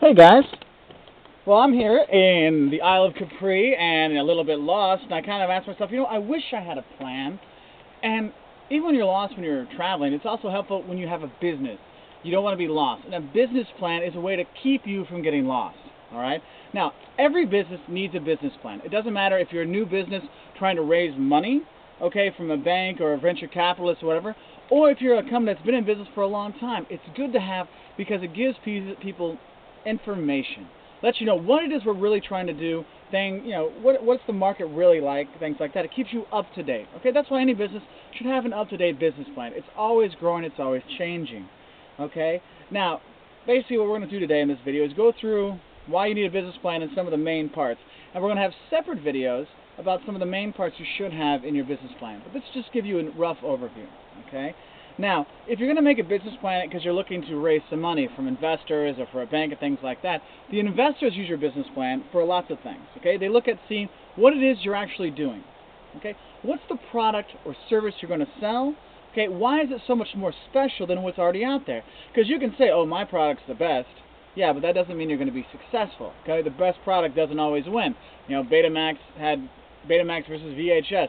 Hey guys. Well, I'm here in the Isle of Capri and a little bit lost, and I kind of asked myself, I wish I had a plan. And even when you're lost when you're traveling, it's also helpful when you have a business. You don't want to be lost. And a business plan is a way to keep you from getting lost. All right? Now, every business needs a business plan. It doesn't matter if you're a new business trying to raise money, okay, from a bank or a venture capitalist or whatever, or if you're a company that's been in business for a long time. It's good to have because it gives people information. Lets you know what it is we're really trying to do, what's the market really like, things like that. It keeps you up to date. Okay, that's why any business should have an up-to-date business plan. It's always growing, it's always changing. Okay, now basically what we're going to do today in this video is go through why you need a business plan and some of the main parts. And we're going to have separate videos about some of the main parts you should have in your business plan. But let's just give you a rough overview. Okay. Now, if you're going to make a business plan because you're looking to raise some money from investors or for a bank and things like that, the investors use your business plan for lots of things. Okay, they look at seeing what it is you're actually doing. Okay, what's the product or service you're going to sell? Okay, why is it so much more special than what's already out there? Because you can say, oh, my product's the best. Yeah, but that doesn't mean you're going to be successful. Okay, the best product doesn't always win. Betamax had Betamax versus VHS,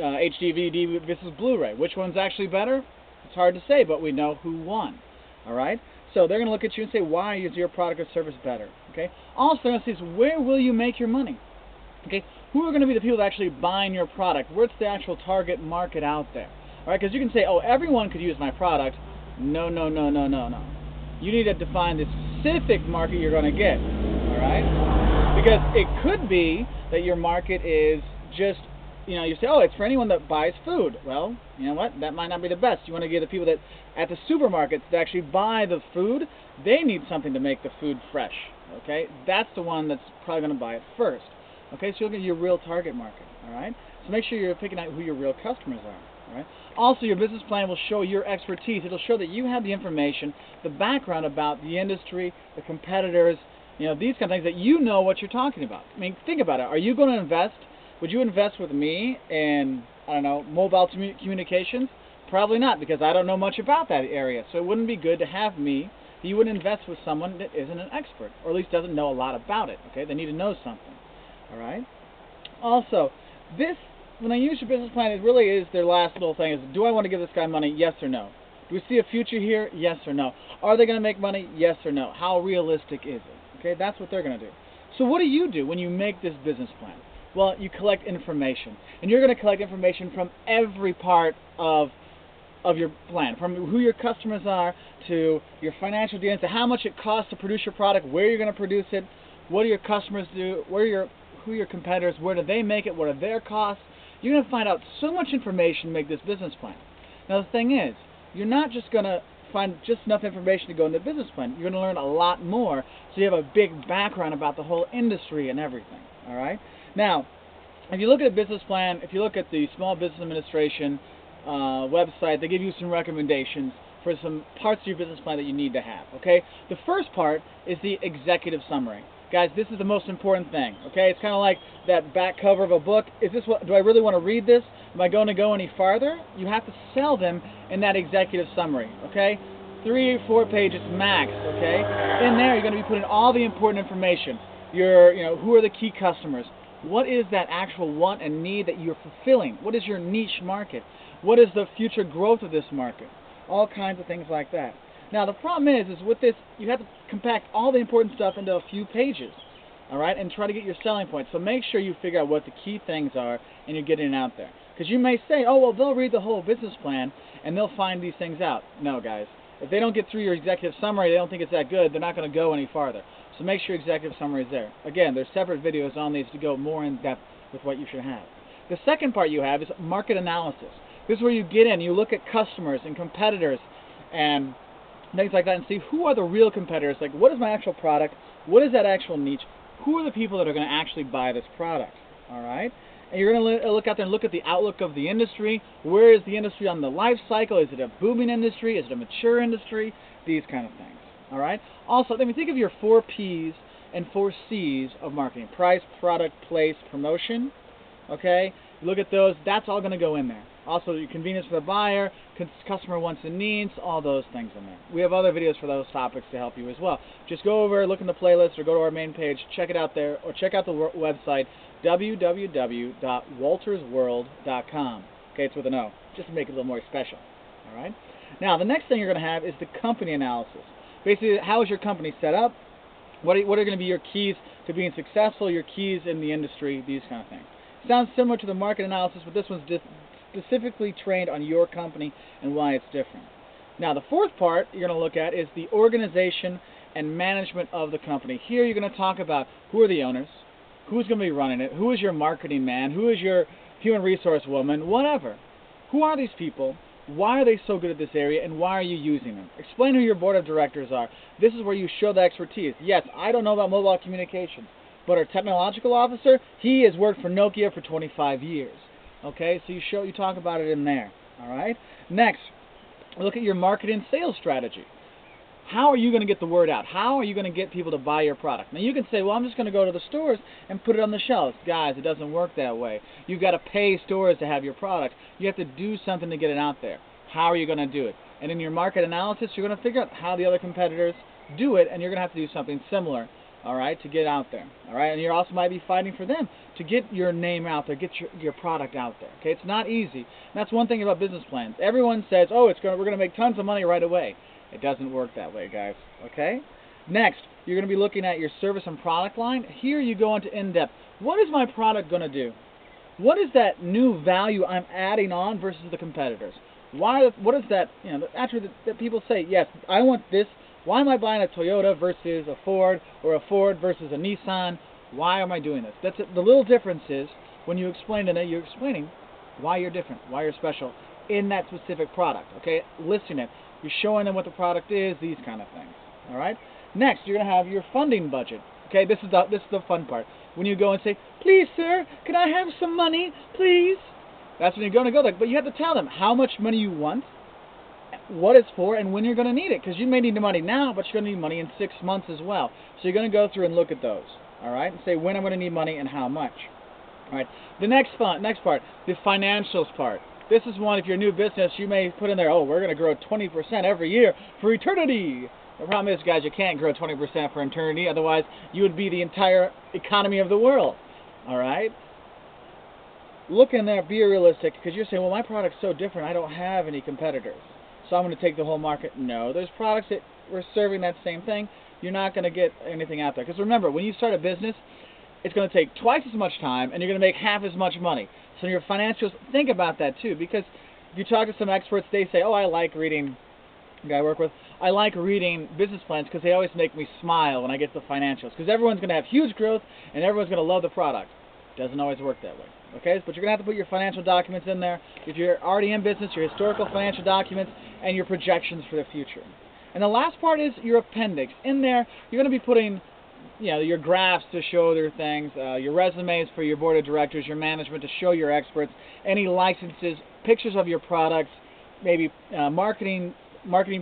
HD DVD versus Blu-ray. Which one's actually better? It's hard to say, but we know who won. All right? So they're going to look at you and say, why is your product or service better? Okay? Also, they're going to say, where will you make your money? Okay? Who are going to be the people that actually buying your product? What's the actual target market out there? All right? Because you can say, oh, everyone could use my product. No, no, no, no, no, no. You need to define the specific market you're going to get. All right? Because it could be that your market is just, you say, oh, it's for anyone that buys food. Well, you know what? That might not be the best. You want to give the people that at the supermarkets that actually buy the food, they need something to make the food fresh. Okay? That's the one that's probably going to buy it first. Okay? So you'll get your real target market. All right? So make sure you're picking out who your real customers are. All right? Also, your business plan will show your expertise. It'll show that you have the information, the background about the industry, the competitors, these kind of things that you know what you're talking about. I mean, think about it. Are you going to invest? Would you invest with me in, mobile communications? Probably not, because I don't know much about that area. So it wouldn't be good to have me. You would invest with someone that isn't an expert, or at least doesn't know a lot about it. Okay, they need to know something. All right. Also, when they use your business plan, it really is their last little thing. Is, do I want to give this guy money? Yes or no? Do we see a future here? Yes or no? Are they going to make money? Yes or no? How realistic is it? Okay, that's what they're going to do. So what do you do when you make this business plan? Well, you collect information, and you're going to collect information from every part of your plan, from who your customers are to your financial dealings, to how much it costs to produce your product, where you're going to produce it, what do your customers do, who are your competitors, where do they make it, what are their costs. You're going to find out so much information to make this business plan. Now, the thing is, you're not just going to find just enough information to go in the business plan. You're going to learn a lot more, so you have a big background about the whole industry and everything. All right? Now, if you look at a business plan, if you look at the Small Business Administration website, they give you some recommendations for some parts of your business plan that you need to have. Okay? The first part is the executive summary. Guys, this is the most important thing. Okay? It's kind of like that back cover of a book. Do I really want to read this? Am I going to go any farther? You have to sell them in that executive summary. Okay? 3 or 4 pages max. Okay? In there, you're going to be putting all the important information. Who are the key customers? What is that actual want and need that you're fulfilling? What is your niche market? What is the future growth of this market? All kinds of things like that. Now, the problem is with this, you have to compact all the important stuff into a few pages, all right, and try to get your selling points. So make sure you figure out what the key things are and you're getting it out there. Because you may say, oh, well, they'll read the whole business plan and they'll find these things out. No, guys. If they don't get through your executive summary, they don't think it's that good, they're not going to go any farther. So make sure your executive summary is there. Again, there's separate videos on these to go more in depth with what you should have. The second part you have is market analysis. This is where you get in, you look at customers and competitors and things like that and see who are the real competitors. Like, what is my actual product? What is that actual niche? Who are the people that are going to actually buy this product? All right? And you're going to look out there and look at the outlook of the industry. Where is the industry on the life cycle? Is it a booming industry? Is it a mature industry? These kind of things. All right? Also, let me think of your 4 P's and 4 C's of marketing. Price, product, place, promotion. Okay? Look at those. That's all going to go in there. Also, your convenience for the buyer, customer wants and needs, all those things in there. We have other videos for those topics to help you as well. Just go over, look in the playlist, or go to our main page, check it out there, or check out the website, www.waltersworld.com. Okay, it's with an O, just to make it a little more special. All right. Now, the next thing you're going to have is the company analysis. Basically, how is your company set up? What are going to be your keys to being successful, your keys in the industry, these kind of things. Sounds similar to the market analysis, but this one's just specifically trained on your company and why it's different. Now, the fourth part you're going to look at is the organization and management of the company. Here you're going to talk about who are the owners, who's going to be running it, who is your marketing man, who is your human resource woman, whatever. Who are these people? Why are they so good at this area, and why are you using them? Explain who your board of directors are. This is where you show the expertise. Yes, I don't know about mobile communications, but our technological officer, he has worked for Nokia for 25 years. Okay, so you talk about it in there. All right. Next, look at your marketing sales strategy. How are you going to get the word out? How are you going to get people to buy your product? Now, you can say, well, I'm just going to go to the stores and put it on the shelves. Guys, it doesn't work that way. You've got to pay stores to have your product. You have to do something to get it out there. How are you going to do it? And in your market analysis, you're going to figure out how the other competitors do it, and you're going to have to do something similar, all right, to get out there. All right, and you also might be fighting for them to get your name out there, get your product out there. Okay, it's not easy. And that's one thing about business plans. Everyone says, oh, we're going to make tons of money right away. It doesn't work that way, guys. Okay? Next, you're going to be looking at your service and product line. Here you go into in-depth. What is my product going to do? What is that new value I'm adding on versus the competitors? What is that, after that people say, yes, I want this. Why am I buying a Toyota versus a Ford, or a Ford versus a Nissan? Why am I doing this? That's it. The little difference is when you explain it, you're explaining why you're different, why you're special in that specific product. Okay? Listing it. You're showing them what the product is, these kind of things. All right. Next, you're going to have your funding budget. Okay, this is the fun part. When you go and say, "Please, sir, can I have some money, please?" That's when you're going to go there. But you have to tell them how much money you want, what it's for, and when you're going to need it. Because you may need the money now, but you're going to need money in 6 months as well. So you're going to go through and look at those. All right, and say when I'm going to need money and how much. All right. The next part, the financials part. This is one, if you're a new business, you may put in there, oh, we're going to grow 20% every year for eternity. The problem is, guys, you can't grow 20% for eternity. Otherwise, you would be the entire economy of the world. All right? Look in there, be realistic, because you're saying, well, my product's so different, I don't have any competitors. So I'm going to take the whole market. No, there's products that we're serving that same thing. You're not going to get anything out there. Because remember, when you start a business, it's going to take twice as much time, and you're going to make half as much money. So your financials, think about that too, because if you talk to some experts, they say, oh, I like reading, the guy I work with, I like reading business plans because they always make me smile when I get to the financials, because everyone's going to have huge growth, and everyone's going to love the product. Doesn't always work that way. Okay, but you're going to have to put your financial documents in there. If you're already in business, your historical financial documents, and your projections for the future. And the last part is your appendix. In there, you're going to be putting your graphs to show their things, your resumes for your board of directors, your management to show your experts, any licenses, pictures of your products, maybe marketing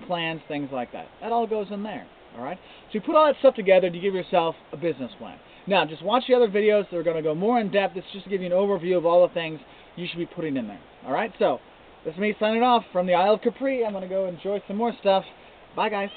plans, things like that. That all goes in there. All right. So you put all that stuff together to give yourself a business plan. Now, just watch the other videos. They're going to go more in depth. It's just to give you an overview of all the things you should be putting in there. All right. So this is me signing off from the Isle of Capri. I'm going to go enjoy some more stuff. Bye, guys.